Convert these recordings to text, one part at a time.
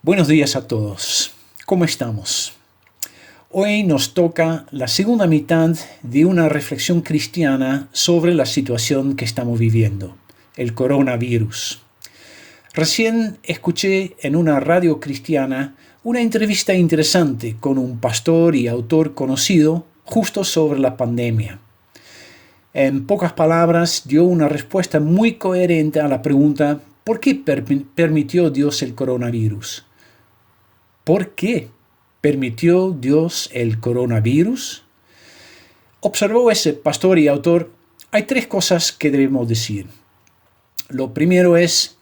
Buenos días a todos. ¿Cómo estamos? Hoy nos toca la segunda mitad de una reflexión cristiana sobre la situación que estamos viviendo, el coronavirus. Recién escuché en una radio cristiana una entrevista interesante con un pastor y autor conocido justo sobre la pandemia. En pocas palabras, dio una respuesta muy coherente a la pregunta: ¿por qué permitió Dios el coronavirus? ¿Por qué permitió Dios el coronavirus? Observó ese pastor y autor: hay tres cosas que debemos decir. Lo primero es: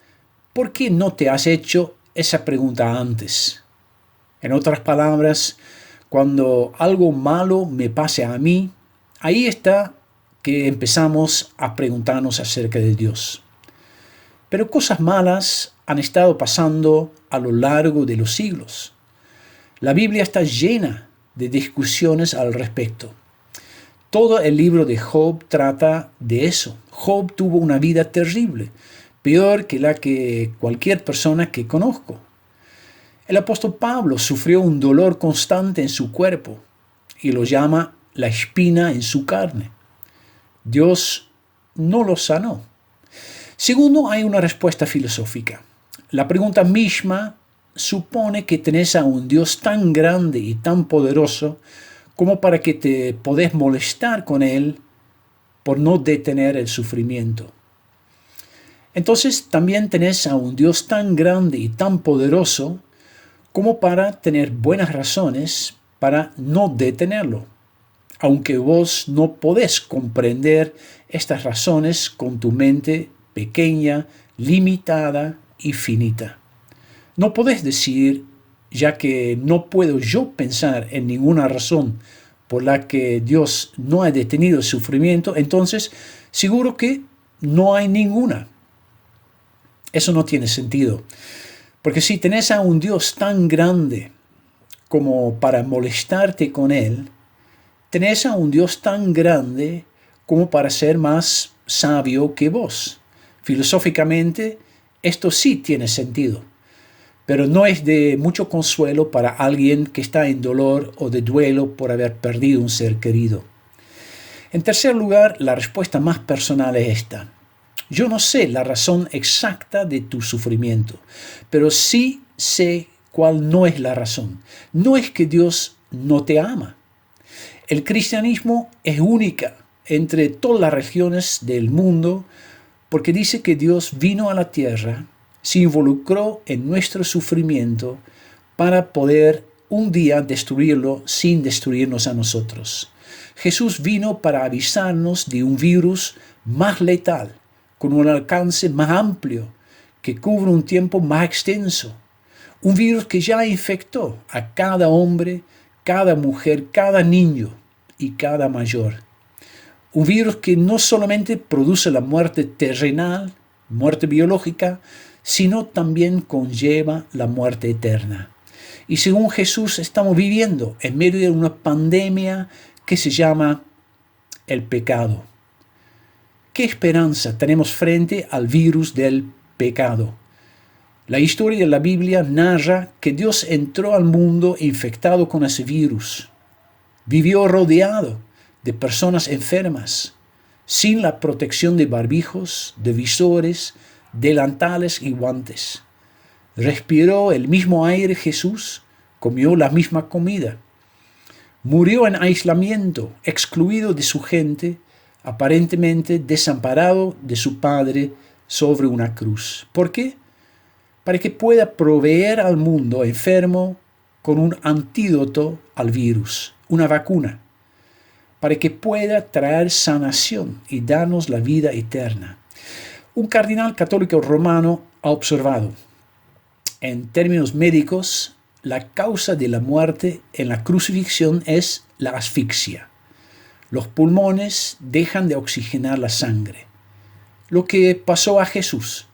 ¿por qué no te has hecho esa pregunta antes? En otras palabras, cuando algo malo me pase a mí, ahí está que empezamos a preguntarnos acerca de Dios. Pero cosas malas han estado pasando a lo largo de los siglos. La Biblia está llena de discusiones al respecto. Todo el libro de Job trata de eso. Job tuvo una vida terrible, peor que la que cualquier persona que conozco. El apóstol Pablo sufrió un dolor constante en su cuerpo y lo llama la espina en su carne. Dios no lo sanó. Segundo, hay una respuesta filosófica. La pregunta misma supone que tenés a un Dios tan grande y tan poderoso como para que te podés molestar con Él por no detener el sufrimiento. Entonces también tenés a un Dios tan grande y tan poderoso como para tener buenas razones para no detenerlo, aunque vos no podés comprender estas razones con tu mente pequeña, limitada y finita. No podés decir: ya que no puedo yo pensar en ninguna razón por la que Dios no ha detenido el sufrimiento, entonces seguro que no hay ninguna. Eso no tiene sentido, porque si tenés a un Dios tan grande como para molestarte con Él, tenés a un Dios tan grande como para ser más sabio que vos. Filosóficamente, esto sí tiene sentido, pero no es de mucho consuelo para alguien que está en dolor o de duelo por haber perdido un ser querido. En tercer lugar, la respuesta más personal es esta: yo no sé la razón exacta de tu sufrimiento, pero sí sé cuál no es la razón. No es que Dios no te ama. El cristianismo es única entre todas las religiones del mundo porque dice que Dios vino a la tierra, se involucró en nuestro sufrimiento para poder un día destruirlo sin destruirnos a nosotros. Jesús vino para avisarnos de un virus más letal, con un alcance más amplio, que cubre un tiempo más extenso. Un virus que ya infectó a cada hombre, cada mujer, cada niño y cada mayor. Un virus que no solamente produce la muerte terrenal, muerte biológica, sino también conlleva la muerte eterna. Y según Jesús estamos viviendo en medio de una pandemia que se llama el pecado. ¿Qué esperanza tenemos frente al virus del pecado? La historia de la Biblia narra que Dios entró al mundo infectado con ese virus. Vivió rodeado de personas enfermas, sin la protección de barbijos, de visores, delantales y guantes. Respiró el mismo aire Jesús, comió la misma comida. Murió en aislamiento, excluido de su gente, aparentemente desamparado de su Padre sobre una cruz. ¿Por qué? Para que pueda proveer al mundo enfermo con un antídoto al virus, una vacuna, para que pueda traer sanación y darnos la vida eterna. Un cardenal católico romano ha observado: en términos médicos, la causa de la muerte en la crucifixión es la asfixia. Los pulmones dejan de oxigenar la sangre. Lo que pasó a Jesús.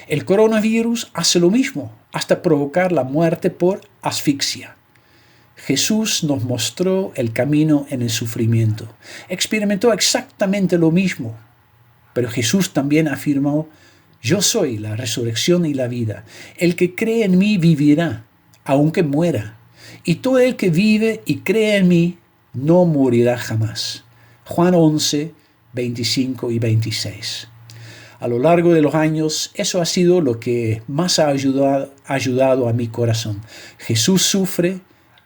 El coronavirus hace lo mismo, hasta provocar la muerte por asfixia. Jesús nos mostró el camino en el sufrimiento. Experimentó exactamente lo mismo, pero Jesús también afirmó Yo soy la resurrección y la vida. El que cree en mí vivirá, aunque muera. Y todo el que vive y cree en mí no morirá jamás. Juan 11, 25 y 26. A lo largo de los años, eso ha sido lo que más ha ayudado a mi corazón. Jesús sufre,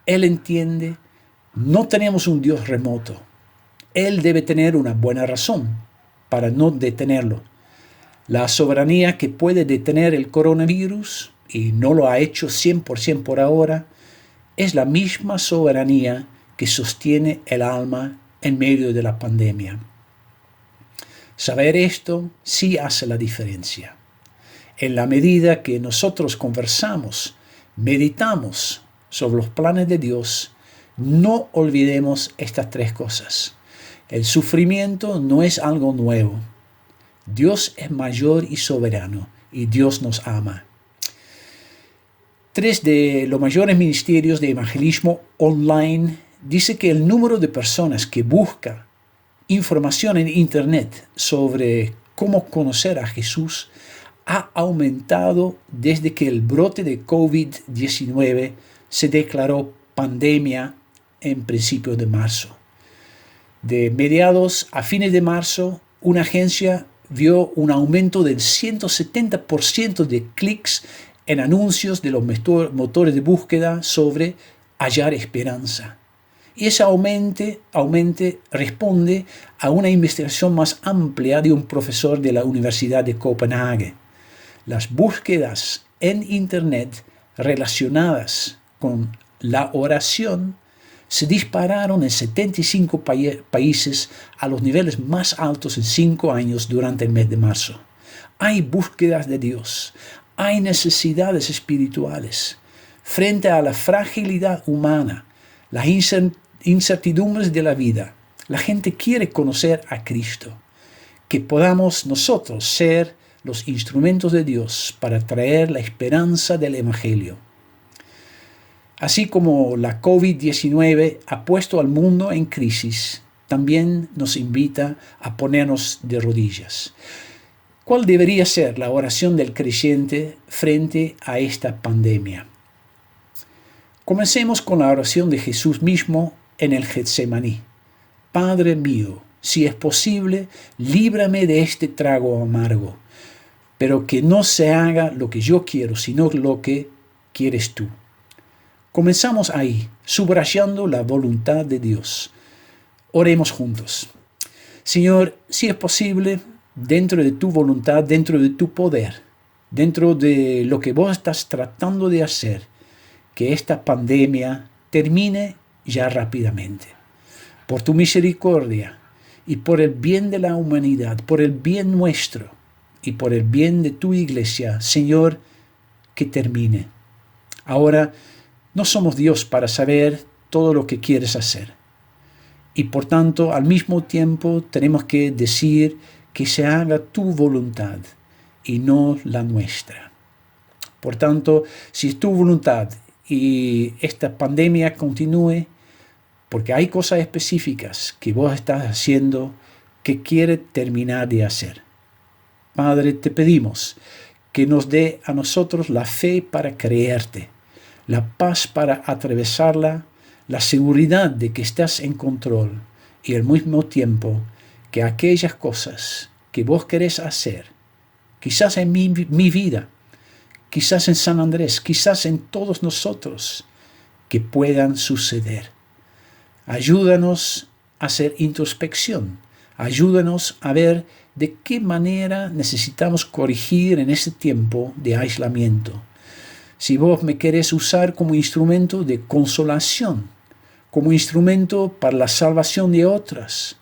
Él entiende, no tenemos un Dios remoto. Él debe tener una buena razón para no detenerlo. La soberanía que puede detener el coronavirus, y no lo ha hecho 100% por ahora, es la misma soberanía que sostiene el alma en medio de la pandemia. Saber esto sí hace la diferencia. En la medida que nosotros conversamos, meditamos sobre los planes de Dios, no olvidemos estas tres cosas. El sufrimiento no es algo nuevo. Dios es mayor y soberano, y Dios nos ama. 3 de los mayores ministerios de evangelismo online dice que el número de personas que busca información en Internet sobre cómo conocer a Jesús ha aumentado desde que el brote de COVID-19 se declaró pandemia en principios de marzo. De mediados a fines de marzo, una agencia vio un aumento del 170% de clics en anuncios de los motores de búsqueda sobre hallar esperanza. Y ese aumente responde a una investigación más amplia de un profesor de la Universidad de Copenhague. Las búsquedas en Internet relacionadas con la oración se dispararon en 75 países a los niveles más altos en 5 años durante el mes de marzo. Hay búsquedas de Dios, hay necesidades espirituales. Frente a la fragilidad humana, las incertidumbres de la vida, la gente quiere conocer a Cristo. Que podamos nosotros ser los instrumentos de Dios para traer la esperanza del Evangelio. Así como la COVID-19 ha puesto al mundo en crisis, también nos invita a ponernos de rodillas. ¿Cuál debería ser la oración del creyente frente a esta pandemia? Comencemos con la oración de Jesús mismo en el Getsemaní. Padre mío, si es posible, líbrame de este trago amargo, pero que no se haga lo que yo quiero, sino lo que quieres tú. Comenzamos ahí, subrayando la voluntad de Dios. Oremos juntos. Señor, si es posible, dentro de tu voluntad, dentro de tu poder, dentro de lo que vos estás tratando de hacer, que esta pandemia termine ya rápidamente. Por tu misericordia y por el bien de la humanidad, por el bien nuestro y por el bien de tu iglesia, Señor, que termine. Ahora, no somos Dios para saber todo lo que quieres hacer. Y por tanto, al mismo tiempo, tenemos que decir que se haga tu voluntad y no la nuestra. Por tanto, si es tu voluntad y esta pandemia continúe, porque hay cosas específicas que vos estás haciendo que quiere terminar de hacer. Padre, te pedimos que nos dé a nosotros la fe para creerte, la paz para atravesarla, la seguridad de que estás en control y al mismo tiempo que aquellas cosas que vos querés hacer, quizás en mi vida, quizás en San Andrés, quizás en todos nosotros, que puedan suceder. Ayúdanos a hacer introspección, ayúdanos a ver de qué manera necesitamos corregir en este tiempo de aislamiento. Si vos me querés usar como instrumento de consolación, como instrumento para la salvación de otras,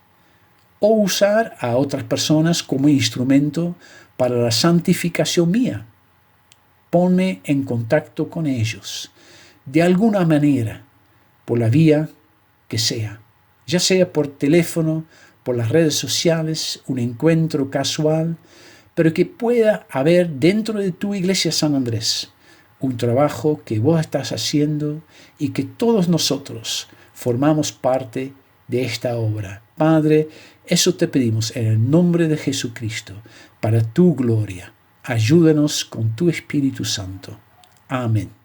o usar a otras personas como instrumento para la santificación mía, ponme en contacto con ellos, de alguna manera, por la vía que sea, ya sea por teléfono, por las redes sociales, un encuentro casual, pero que pueda haber dentro de tu iglesia San Andrés un trabajo que vos estás haciendo y que todos nosotros formamos parte de esta obra. Padre, eso te pedimos en el nombre de Jesucristo, para tu gloria. Ayúdanos con tu Espíritu Santo. Amén.